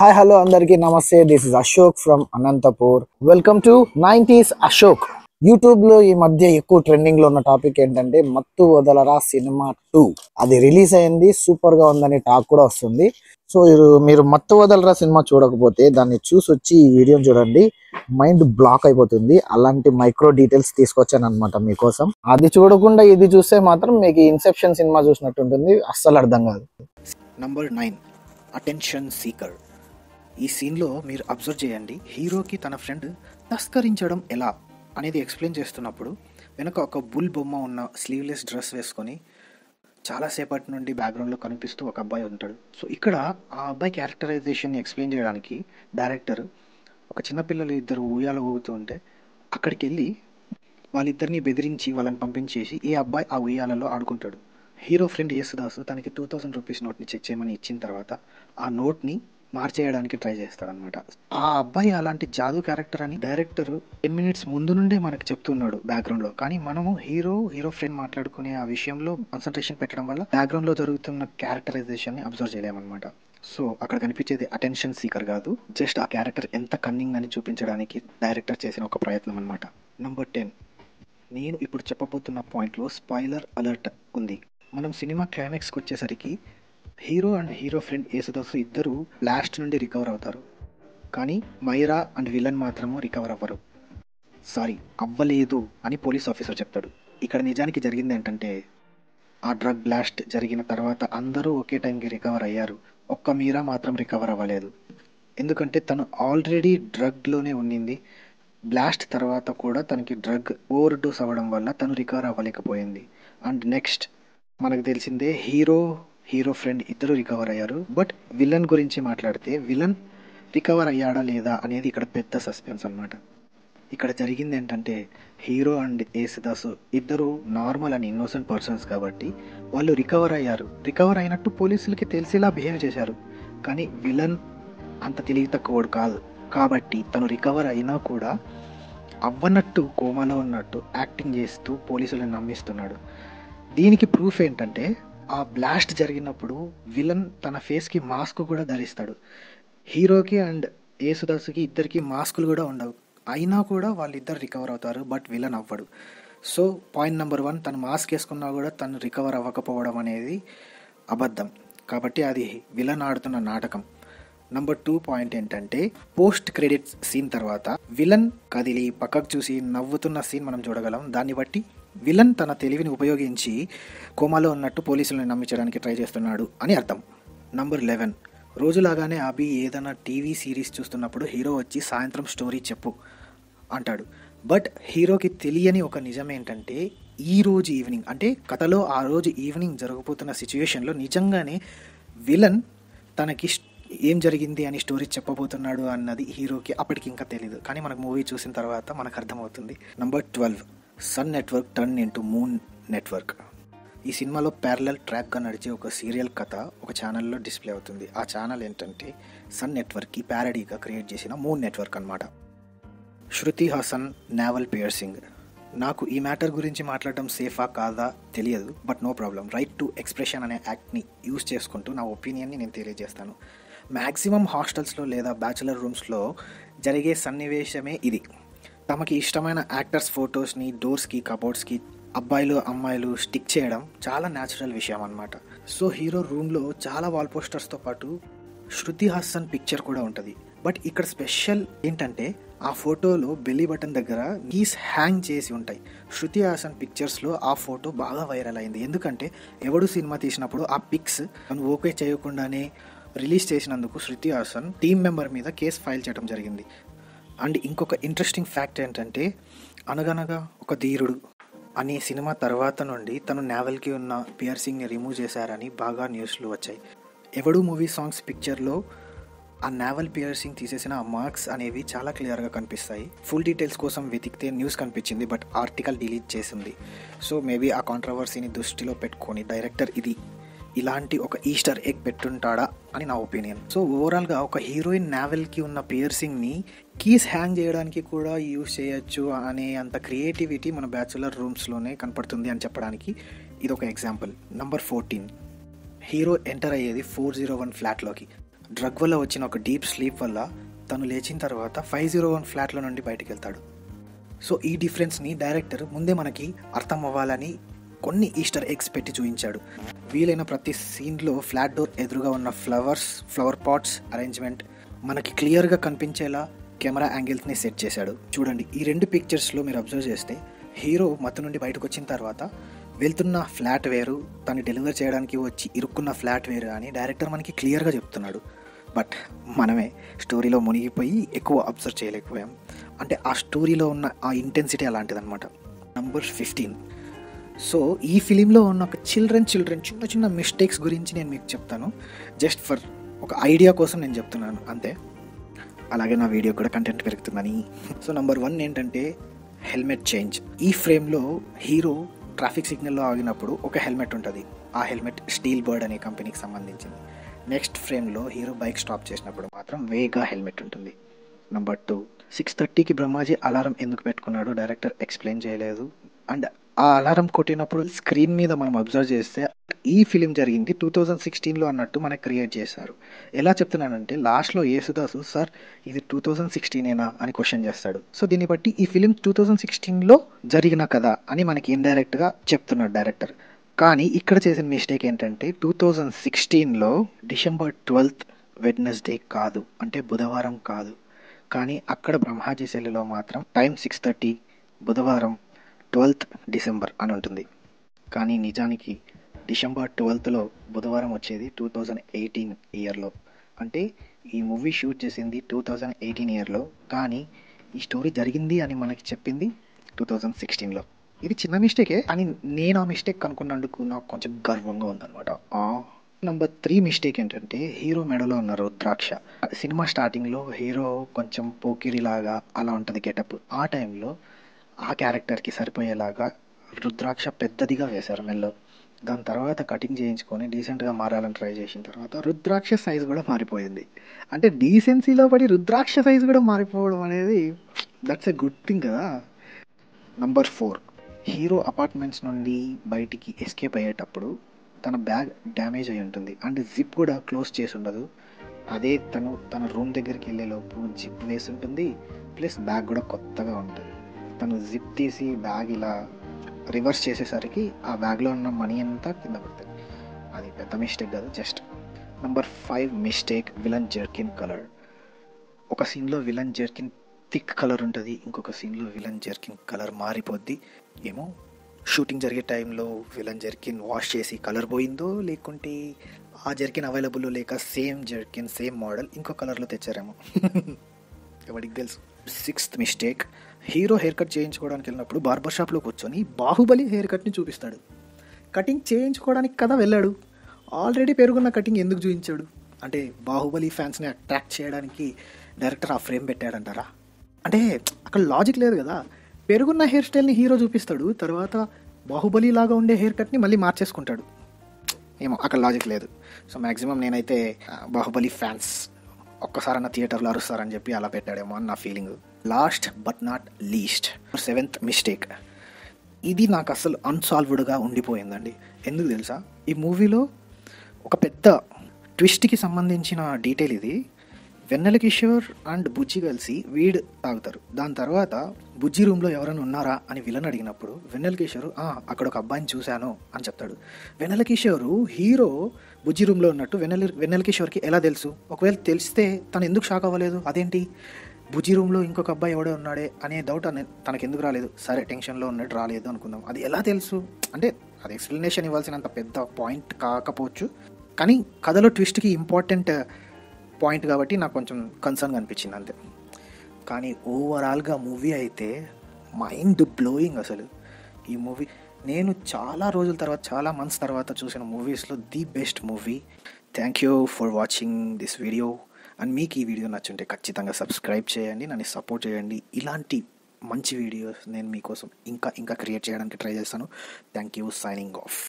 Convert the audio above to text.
Hi hello అందరికీ నమస్తే. This is Ashok from Anantapur. Welcome to 90s Ashok. YouTube లో ఈ మధ్య ఎక్కువ ట్రెండింగ్ లో ఉన్న టాపిక్ ఏంటంటే మత్తు వదలరా సినిమా 2. అది రిలీజ్ అయింది, సూపర్ గా ఉందని టాక్ కూడా వస్తుంది. సో మీరు మత్తు వదలరా సినిమా చూడకపోతే దాన్ని చూసి వచ్చి ఈ వీడియోని చూడండి, మైండ్ బ్లాక్ అయిపోతుంది. అలాంటి మైక్రో డీటెయిల్స్ తీసుకొచ్చాను అనమాట మీకోసం. అది చూడకుండా ఇది చూస్తే మాత్రం మీకు ఇన్సెప్షన్ సినిమా చూసినట్టు ఉంటుంది, అస్సలు అర్థం కాదు. Number 9, attention seeker. ఈ సీన్లో మీరు అబ్జర్వ్ చేయండి, హీరోకి తన ఫ్రెండ్ తస్కరించడం ఎలా అనేది ఎక్స్ప్లెయిన్ చేస్తున్నప్పుడు వెనక ఒక బుల్ బొమ్మ ఉన్న స్లీవ్లెస్ డ్రెస్ వేసుకొని చాలాసేపటి నుండి బ్యాక్గ్రౌండ్లో కనిపిస్తూ ఒక అబ్బాయి ఉంటాడు. సో ఇక్కడ ఆ అబ్బాయి క్యారెక్టరైజేషన్ని ఎక్స్ప్లెయిన్ చేయడానికి డైరెక్టర్ ఒక చిన్నపిల్లలు ఇద్దరు ఉయ్యాల ఊగుతూ ఉంటే అక్కడికి వెళ్ళి వాళ్ళిద్దరిని బెదిరించి వాళ్ళని పంపించేసి ఈ అబ్బాయి ఆ ఉయ్యాలలో ఆడుకుంటాడు. హీరో ఫ్రెండ్ యేసుదాసు తనకి 2000 రూపీస్ నోట్ని చెక్ చేయమని ఇచ్చిన తర్వాత ఆ నోట్ని మార్చేయడానికి ట్రై చేస్తాడనమాట. ఆ అబ్బాయి అలాంటి జాదు క్యారెక్టర్ అని డైరెక్టర్ 10 మినిట్స్ ముందు నుండే మనకు చెప్తున్నాడు బ్యాక్గ్రౌండ్లో. కానీ మనము హీరో ఫ్రెండ్ మాట్లాడుకునే ఆ విషయంలో కాన్సన్ట్రేషన్ పెట్టడం వల్ల బ్యాక్గ్రౌండ్లో జరుగుతున్న క్యారెక్టరైజేషన్ని అబ్జర్వ్ చేయలేమన్నమాట. సో అక్కడ కనిపించేది అటెన్షన్ సీకర్ కాదు, జస్ట్ ఆ క్యారెక్టర్ ఎంత కన్నింగ్ అని చూపించడానికి డైరెక్టర్ చేసిన ఒక ప్రయత్నం అనమాట. నంబర్ 10, నేను ఇప్పుడు చెప్పబోతున్న పాయింట్లో స్పాయిలర్ అలర్ట్ ఉంది. మనం సినిమా క్లైమాక్స్కి వచ్చేసరికి hero and hero friend Yesudas ఇద్దరు బ్లాస్ట్ నుండి రికవర్ అవుతారు. కానీ మైరా అండ్ విలన్ మాత్రము రికవర్ అవ్వరు. అవ్వలేదు అని పోలీస్ ఆఫీసర్ చెప్తాడు. ఇక్కడ నిజానికి జరిగింది ఏంటంటే, ఆ డ్రగ్ బ్లాస్ట్ జరిగిన తర్వాత అందరూ ఒకే టైంకి రికవర్ అయ్యారు, ఒక్క మీరా మాత్రం రికవర్ అవ్వలేదు. ఎందుకంటే తను ఆల్రెడీ డ్రగ్లోనే ఉన్నింది. బ్లాస్ట్ తర్వాత కూడా తనకి డ్రగ్ ఓవర్ డోస్ అవ్వడం వల్ల తను రికవర్ అవ్వలేకపోయింది. అండ్ నెక్స్ట్ మనకు తెలిసిందే, హీరో ఫ్రెండ్ ఇద్దరు రికవర్ అయ్యారు. బట్ విలన్ గురించి మాట్లాడితే విలన్ రికవర్ అయ్యాడా లేదా అనేది ఇక్కడ పెద్ద సస్పెన్స్ అనమాట. ఇక్కడ జరిగింది ఏంటంటే, హీరో అండ్ యేసుదాసు ఇద్దరు నార్మల్ అండ్ ఇన్నోసెంట్ పర్సన్స్ కాబట్టి వాళ్ళు రికవర్ అయ్యారు. రికవర్ అయినట్టు పోలీసులకి తెలిసేలా బిహేవ్ చేశారు. కానీ విలన్ అంత తెలివి తక్కువడు కాదు కాబట్టి తను రికవర్ అయినా కూడా అవ్వనట్టు, కోమాలో ఉన్నట్టు యాక్టింగ్ చేస్తూ పోలీసులను నమ్మిస్తున్నాడు. దీనికి ప్రూఫ్ ఏంటంటే, ఆ బ్లాస్ట్ జరిగినప్పుడు విలన్ తన ఫేస్కి మాస్క్ కూడా ధరిస్తాడు. హీరోకి అండ్ యేసుదాసుకి ఇద్దరికి మాస్కులు కూడా ఉండవు, అయినా కూడా వాళ్ళిద్దరు రికవర్ అవుతారు. బట్ విలన్ అవ్వడు. సో పాయింట్ నెంబర్ 1, తను మాస్క్ వేసుకున్నా కూడా తను రికవర్ అవ్వకపోవడం అనేది అబద్ధం. కాబట్టి అది విలన్ ఆడుతున్న నాటకం. నంబర్ 2 పాయింట్ ఏంటంటే, పోస్ట్ క్రెడిట్స్ సీన్ తర్వాత విలన్ కదిలి పక్కకు చూసి నవ్వుతున్న సీన్ మనం చూడగలం. దాన్ని బట్టి విలన్ తన తెలివిని ఉపయోగించి కోమాలో ఉన్నట్టు పోలీసులను నమ్మించడానికి ట్రై చేస్తున్నాడు అని అర్థం. నంబర్ 11, రోజులాగానే అభి ఏదైనా టీవీ సిరీస్ చూస్తున్నప్పుడు హీరో వచ్చి సాయంత్రం స్టోరీ చెప్పు అంటాడు. బట్ హీరోకి తెలియని ఒక నిజం ఏంటంటే, ఈ రోజు ఈవినింగ్ అంటే కథలో ఆ రోజు ఈవినింగ్ జరగబోతున్న సిచ్యువేషన్లో నిజంగానే విలన్ తనకి ఏం జరిగింది అని స్టోరీ చెప్పబోతున్నాడు అన్నది హీరోకి అప్పటికి ఇంకా తెలీదు. కానీ మనకు మూవీ చూసిన తర్వాత మనకు అర్థమవుతుంది. Number 12, Sun network turn into Moon network. ఈ సినిమాలో ప్యారలల్ ట్రాక్గా నడిచే ఒక సీరియల్ కథ ఒక ఛానల్లో డిస్ప్లే అవుతుంది. ఆ ఛానల్ ఏంటంటే సన్ నెట్వర్క్కి ప్యారడీగా క్రియేట్ చేసిన మూన్ నెట్వర్క్ అన్నమాట. Shruti Haasan naval piercing. నాకు ఈ మ్యాటర్ గురించి మాట్లాడడం సేఫా కాదా తెలియదు, but no problem. Right to expression అనే యాక్ట్ని యూజ్ చేసుకుంటూ నా ఒపీనియన్ని నేను తెలియజేస్తాను. మ్యాక్సిమం హాస్టల్స్లో లేదా బ్యాచులర్ రూమ్స్లో జరిగే సన్నివేశమే ఇది. తమకి ఇష్టమైన యాక్టర్స్ ఫొటోస్ని డోర్స్కి, కబోర్డ్స్కి అబ్బాయిలు అమ్మాయిలు స్టిక్ చేయడం చాలా న్యాచురల్ విషయం అన్నమాట. సో హీరో రూమ్లో చాలా వాల్ పోస్టర్స్తో పాటు శృతి హాసన్ పిక్చర్ కూడా ఉంటుంది. బట్ ఇక్కడ స్పెషల్ ఏంటంటే, ఆ ఫోటోలో బెల్లీ బటన్ దగ్గర కీస్ హ్యాంగ్ చేసి ఉంటాయి. శృతి హాసన్ పిక్చర్స్లో ఆ ఫోటో బాగా వైరల్ అయింది. ఎందుకంటే ఎవడు సినిమా తీసినప్పుడు ఆ పిక్స్ తను ఓకే చేయకుండానే రిలీజ్ చేసినందుకు శృతి హాసన్ టీమ్ మెంబర్ మీద కేసు ఫైల్ చేయడం జరిగింది. అండ్ ఇంకొక ఇంట్రెస్టింగ్ ఫ్యాక్ట్ ఏంటంటే, అనగనగా ఒక ధీరుడు అనే సినిమా తర్వాత నుండి తను నావెల్కి ఉన్న పియర్సింగ్ని రిమూవ్ చేశారని బాగా న్యూస్లు వచ్చాయి. ఎవడు మూవీ సాంగ్స్ పిక్చర్లో ఆ నావెల్ పియర్సింగ్ తీసేసిన ఆ మార్క్స్ అనేవి చాలా క్లియర్గా కనిపిస్తాయి. ఫుల్ డీటెయిల్స్ కోసం వెతికితే న్యూస్ కనిపించింది, బట్ ఆర్టికల్ డిలీట్ చేసింది. సో మేబీ ఆ కాంట్రవర్సీని దృష్టిలో పెట్టుకొని డైరెక్టర్ ఇలాంటి ఒక ఈస్టర్ ఎగ్ పెట్టుంటాడా అని నా ఒపీనియన్. సో ఓవరాల్గా ఒక హీరోయిన్ నావెల్కి ఉన్న పియర్సింగ్ని కీస్ హ్యాంగ్ చేయడానికి కూడా యూజ్ చేయొచ్చు అనే అంత క్రియేటివిటీ మన బ్యాచులర్ రూమ్స్లోనే కనపడుతుంది అని చెప్పడానికి ఇది ఒక ఎగ్జాంపుల్. నంబర్ 14, హీరో ఎంటర్ అయ్యేది 401 ఫ్లాట్లోకి. డ్రగ్ వల్ల వచ్చిన ఒక డీప్ స్లీప్ వల్ల తను లేచిన తర్వాత 501 ఫ్లాట్లో నుండి బయటికి వెళ్తాడు. సో ఈ డిఫరెన్స్ని డైరెక్టర్ ముందే మనకి అర్థం అవ్వాలని కొన్ని ఈస్టర్ ఎగ్స్ పెట్టి చూపించాడు. వీలైన ప్రతి సీన్లో ఫ్లాట్ డోర్ ఎదురుగా ఉన్న ఫ్లవర్ పాట్స్ అరేంజ్మెంట్ మనకి క్లియర్గా కనిపించేలా కెమెరా యాంగిల్స్ని సెట్ చేశాడు. చూడండి, ఈ 2 పిక్చర్స్లో మీరు అబ్జర్వ్ చేస్తే హీరో మత్తు నుండి బయటకు వచ్చిన తర్వాత వెళ్తున్న ఫ్లాట్ వేరు, తను డెలివర్ చేయడానికి వచ్చి ఇరుక్కున్న ఫ్లాట్ వేరు అని డైరెక్టర్ మనకి క్లియర్గా చెప్తున్నాడు. బట్ మనమే స్టోరీలో మునిగిపోయి ఎక్కువ అబ్జర్వ్ చేయలేకపోయాం. అంటే ఆ స్టోరీలో ఉన్న ఆ ఇంటెన్సిటీ అలాంటిదన్నమాట. నంబర్ 15. సో ఈ ఫిలింలో ఉన్న ఒక చిల్డ్రన్ చిన్న చిన్న మిస్టేక్స్ గురించి నేను మీకు చెప్తాను. జస్ట్ ఫర్ ఒక ఐడియా కోసం నేను చెప్తున్నాను అంతే. అలాగే నా వీడియో కూడా కంటెంట్ పెరుగుతుందని. సో నంబర్ 1 ఏంటంటే హెల్మెట్ చేంజ్. ఈ ఫ్రేమ్లో హీరో ట్రాఫిక్ సిగ్నల్లో ఆగినప్పుడు ఒక హెల్మెట్ ఉంటుంది. ఆ హెల్మెట్ స్టీల్ బర్డ్ అనే కంపెనీకి సంబంధించింది. నెక్స్ట్ ఫ్రేమ్లో హీరో బైక్ స్టాప్ చేసినప్పుడు మాత్రం వేగా హెల్మెట్ ఉంటుంది. నంబర్ 2, 6:30కి బ్రహ్మాజీ అలారం ఎందుకు పెట్టుకున్నాడో డైరెక్టర్ ఎక్స్ప్లెయిన్ చేయలేదు. అండ్ ఆ అలారం కొట్టినప్పుడు స్క్రీన్ మీద మనం అబ్జర్వ్ చేస్తే ఈ ఫిలిం జరిగింది 2016లో అన్నట్టు మనకు క్రియేట్ చేశారు. ఎలా చెప్తున్నానంటే లాస్ట్లో యేసుదాసు సార్ ఇది 2016ఏనా అని క్వశ్చన్ చేస్తాడు. సో దీన్ని బట్టి ఈ ఫిలిం 2016లో జరిగిన కథ అని మనకి ఇండైరెక్ట్గా చెప్తున్నాడు డైరెక్టర్. కానీ ఇక్కడ చేసిన మిస్టేక్ ఏంటంటే 2016లో December 12th వెడ్నెస్డే కాదు, అంటే బుధవారం కాదు. కానీ అక్కడ బ్రహ్మాజీ సెల్లులో మాత్రం టైం 6:30 బుధవారం 12th December అని ఉంటుంది. కానీ నిజానికి December 12thలో బుధవారం వచ్చేది 2018 ఇయర్లో. అంటే ఈ మూవీ షూట్ చేసింది 2018 ఇయర్లో, కానీ ఈ స్టోరీ జరిగింది అని మనకి చెప్పింది 2016లో. ఇది చిన్న మిస్టేకే, కానీ నేను ఆ మిస్టేక్ కనుక్కున్నందుకు నాకు కొంచెం గర్వంగా ఉందన్నమాట. నంబర్ 3 మిస్టేక్ ఏంటంటే హీరో మెడలో ఉన్న రుద్రాక్ష. సినిమా స్టార్టింగ్లో హీరో కొంచెం పోకిరిలాగా అలా ఉంటుంది గెటప్. ఆ టైంలో ఆ క్యారెక్టర్కి సరిపోయేలాగా రుద్రాక్ష పెద్దదిగా వేశారు మెల్లో. దాని తర్వాత కటింగ్ చేయించుకొని డీసెంట్గా మారాలని ట్రై చేసిన తర్వాత రుద్రాక్ష సైజ్ కూడా మారిపోయింది. అంటే డీసెన్సీలో పడి రుద్రాక్ష సైజ్ కూడా మారిపోవడం అనేది దట్స్ ఎ గుడ్ థింగ్ కదా. నంబర్ 4, హీరో అపార్ట్మెంట్స్ నుండి బయటికి ఎస్కేప్ అయ్యేటప్పుడు తన బ్యాగ్ డ్యామేజ్ అయి ఉంటుంది అండ్ జిప్ కూడా క్లోజ్ చేసి ఉండదు. అదే తన రూమ్ దగ్గరికి వెళ్ళేలోపు జిప్ వేసి ఉంటుంది, ప్లస్ బ్యాగ్ కూడా కొత్తగా ఉంటుంది. తను జిప్ తీసి బ్యాగ్ ఇలా రివర్స్ చేసేసరికి ఆ బ్యాగ్లో ఉన్న మనీ అంతా కింద పడుతుంది. అది పెద్ద మిస్టేక్ కాదు, just. Number 5 mistake villain jerkin colour. ఒక సీన్లో విలన్ జెర్కిన్ థిక్ కలర్ ఉంటుంది, ఇంకొక సీన్లో విలన్ జెర్కిన్ కలర్ మారిపోద్ది. ఏమో షూటింగ్ జరిగే టైంలో విలన్ జెర్కిన్ వాష్ చేసి కలర్ పోయిందో, లేకుంటే ఆ జెర్కిన్ అవైలబుల్లో లేక సేమ్ జెర్కిన్ సేమ్ మోడల్ ఇంకో కలర్లో తెచ్చారేమో, ఎవరికి తెలుసు. 6th mistake, hero hair cut చేయించుకోవడానికి వెళ్ళినప్పుడు బార్బర్ షాప్లో కూర్చొని బాహుబలి హెయిర్ కట్ని చూపిస్తాడు. కటింగ్ చేయించుకోవడానికి కదా వెళ్ళాడు, ఆల్రెడీ పెరుగున్న కటింగ్ ఎందుకు చూపించాడు? అంటే బాహుబలి ఫ్యాన్స్ని అట్రాక్ట్ చేయడానికి డైరెక్టర్ ఆ ఫ్రేమ్ పెట్టాడంటారా? అంటే అక్కడ లాజిక్ లేదు కదా. పెరుగున్న హెయిర్ స్టైల్ని హీరో చూపిస్తాడు, తర్వాత బాహుబలి లాగా ఉండే హెయిర్ కట్ని మళ్ళీ మార్చేసుకుంటాడు. ఏమో అక్కడ లాజిక్ లేదు. సో మ్యాక్సిమం నేనైతే బాహుబలి ఫ్యాన్స్ ఒక్కసారన్న థియేటర్లో అరుస్తారని చెప్పి అలా పెట్టాడేమో అని నా feeling. Last but not least 7th mistake. ఇది నాకు అసలు అన్సాల్వ్డ్గా ఉండిపోయిందండి. ఎందుకు తెలుసా? ఈ మూవీలో ఒక పెద్ద ట్విస్ట్కి సంబంధించిన డీటెయిల్ ఇది. వెన్నెల కిషోర్ అండ్ బుజ్జి కలిసి వీడ్ తాగుతారు. దాని తర్వాత బుజ్జి రూమ్లో ఎవరైనా ఉన్నారా అని విలన్ అడిగినప్పుడు వెన్నెల కిషోర్ అక్కడ ఒక అబ్బాయిని చూశాను అని చెప్తాడు. వెన్నెల కిషోర్ హీరో బుజ్జి రూమ్లో ఉన్నట్టు వెన్నెల కిషోర్కి ఎలా తెలుసు? ఒకవేళ తెలిస్తే తను ఎందుకు షాక్ అవ్వలేదు? అదేంటి బుజ్జి రూమ్లో ఇంకొక అబ్బాయి ఎవడో ఉన్నాడే అనే డౌట్ తనకు ఎందుకు రాలేదు? సరే టెన్షన్లో ఉన్నట్టు రాలేదు అనుకుందాం, అది ఎలా తెలుసు అంటే అది ఎక్స్ప్లెనేషన్ ఇవ్వాల్సినంత పెద్ద పాయింట్ కాకపోవచ్చు, కానీ కథలో ట్విస్ట్కి ఇంపార్టెంట్ పాయింట్ కాబట్టి నాకు కొంచెం కన్సర్న్గా అనిపించింది అంతే. కానీ ఓవరాల్గా మూవీ అయితే మైండ్ బ్లోయింగ్. అసలు ఈ మూవీ నేను చాలా రోజుల తర్వాత, చాలా మంత్స్ తర్వాత చూసిన మూవీస్లో the best movie. Thank you for watching this video. And మీకు ఈ వీడియో నచ్చుంటే ఖచ్చితంగా సబ్స్క్రైబ్ చేయండి, నన్ను సపోర్ట్ చేయండి. ఇలాంటి మంచి వీడియోస్ నేను మీకోసం ఇంకా క్రియేట్ చేయడానికి ట్రై చేస్తాను. Thank you, signing off.